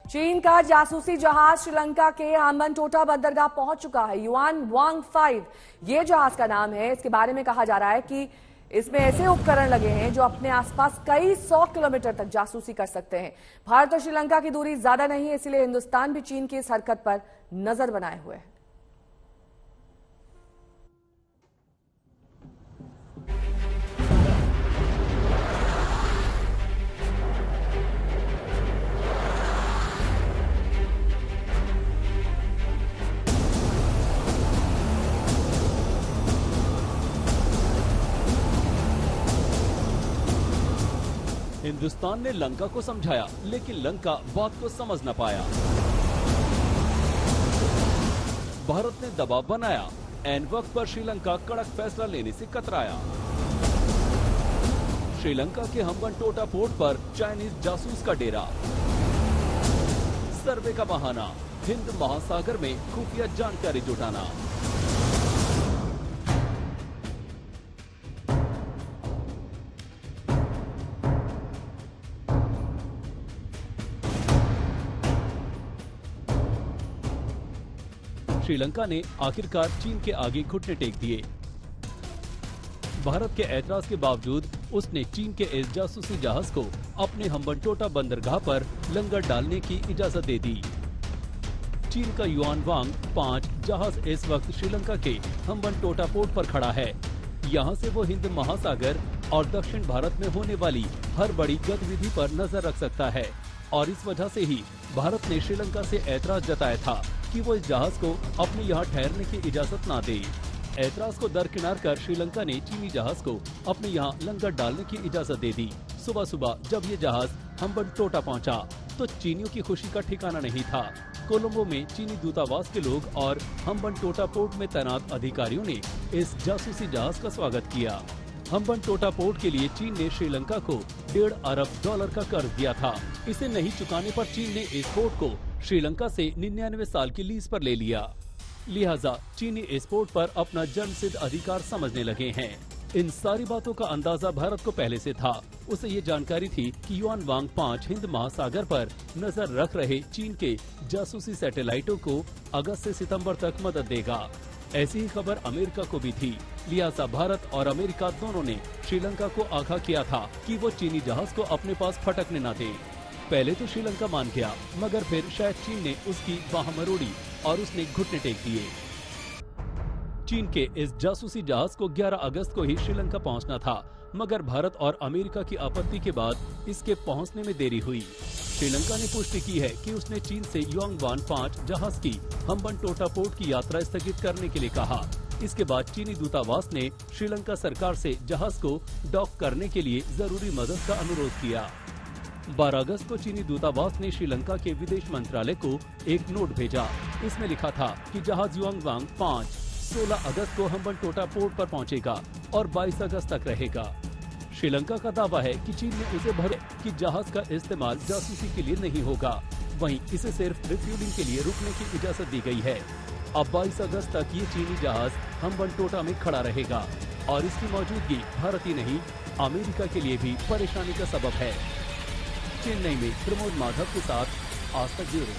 चीन का जासूसी जहाज श्रीलंका के हम्बनटोटा बंदरगाह पहुंच चुका है। युआन वांग 5 ये जहाज का नाम है। इसके बारे में कहा जा रहा है कि इसमें ऐसे उपकरण लगे हैं जो अपने आसपास कई 100 किलोमीटर तक जासूसी कर सकते हैं। भारत और श्रीलंका की दूरी ज्यादा नहीं है, इसलिए हिंदुस्तान भी चीन की इस हरकत पर नजर बनाए हुए है। हिंदुस्तान ने लंका को समझाया, लेकिन लंका बात को समझ न पाया। भारत ने दबाव बनाया, ऐन वक्त पर श्रीलंका कड़क फैसला लेने से कतराया। श्रीलंका के हम्बनटोटा पोर्ट पर चाइनीज जासूस का डेरा, सर्वे का बहाना, हिंद महासागर में खुफिया जानकारी जुटाना। श्रीलंका ने आखिरकार चीन के आगे घुटने टेक दिए। भारत के ऐतराज के बावजूद उसने चीन के इस जासूसी जहाज को अपने हम्बनटोटा बंदरगाह पर लंगर डालने की इजाजत दे दी। चीन का युआन वांग 5 जहाज इस वक्त श्रीलंका के हम्बनटोटा पोर्ट पर खड़ा है। यहां से वो हिंद महासागर और दक्षिण भारत में होने वाली हर बड़ी गतिविधि पर नजर रख सकता है, और इस वजह से ही भारत ने श्रीलंका से ऐतराज जताया था कि वो इस जहाज को अपने यहाँ ठहरने की इजाजत ना दे। ऐतराज को दरकिनार कर श्रीलंका ने चीनी जहाज को अपने यहाँ लंगर डालने की इजाजत दे दी। सुबह सुबह जब ये जहाज हम्बनटोटा पहुँचा तो चीनियों की खुशी का ठिकाना नहीं था। कोलंबो में चीनी दूतावास के लोग और हम्बनटोटा पोर्ट में तैनात अधिकारियों ने इस जासूसी जहाज का स्वागत किया। हम्बनटोटा पोर्ट के लिए चीन ने श्रीलंका को $1.5 अरब का कर्ज दिया था। इसे नहीं चुकाने पर चीन ने इस पोर्ट को श्रीलंका से 99 साल की लीज पर ले लिया। लिहाजा चीनी इस पोर्ट पर अपना जन्मसिद्ध अधिकार समझने लगे हैं। इन सारी बातों का अंदाजा भारत को पहले से था। उसे ये जानकारी थी कि युआन वांग 5 हिंद महासागर पर नजर रख रहे चीन के जासूसी सैटेलाइटों को अगस्त से सितंबर तक मदद देगा। ऐसी ही खबर अमेरिका को भी थी। लिहाजा भारत और अमेरिका दोनों ने श्रीलंका को आगाह किया था कि वो चीनी जहाज को अपने पास फटकने न दे। पहले तो श्रीलंका मान गया, मगर फिर शायद चीन ने उसकी बाह मरोड़ी और उसने घुटने टेक दिए। चीन के इस जासूसी जहाज को 11 अगस्त को ही श्रीलंका पहुंचना था, मगर भारत और अमेरिका की आपत्ति के बाद इसके पहुंचने में देरी हुई। श्रीलंका ने पुष्टि की है कि उसने चीन से युआन वांग 5 जहाज की हम्बनटोटा पोर्ट की यात्रा स्थगित करने के लिए कहा। इसके बाद चीनी दूतावास ने श्रीलंका सरकार से जहाज को डॉक करने के लिए जरूरी मदद का अनुरोध किया। 12 अगस्त को चीनी दूतावास ने श्रीलंका के विदेश मंत्रालय को एक नोट भेजा। इसमें लिखा था कि जहाज युआन वांग 5 16 अगस्त को हम्बनटोटा पोर्ट पर पहुंचेगा और 22 अगस्त तक रहेगा। श्रीलंका का दावा है कि चीन ने उसे भरे कि जहाज का इस्तेमाल जासूसी के लिए नहीं होगा, वहीं इसे सिर्फ रिफ्यूलिंग के लिए रुकने की इजाजत दी गई है। अब 22 अगस्त तक ये चीनी जहाज हम्बनटोटा में खड़ा रहेगा और इसकी मौजूदगी भारत ही नहीं अमेरिका के लिए भी परेशानी का सबब है। चेन्नई में प्रमोद माधव के साथ आज तक ब्यूरो।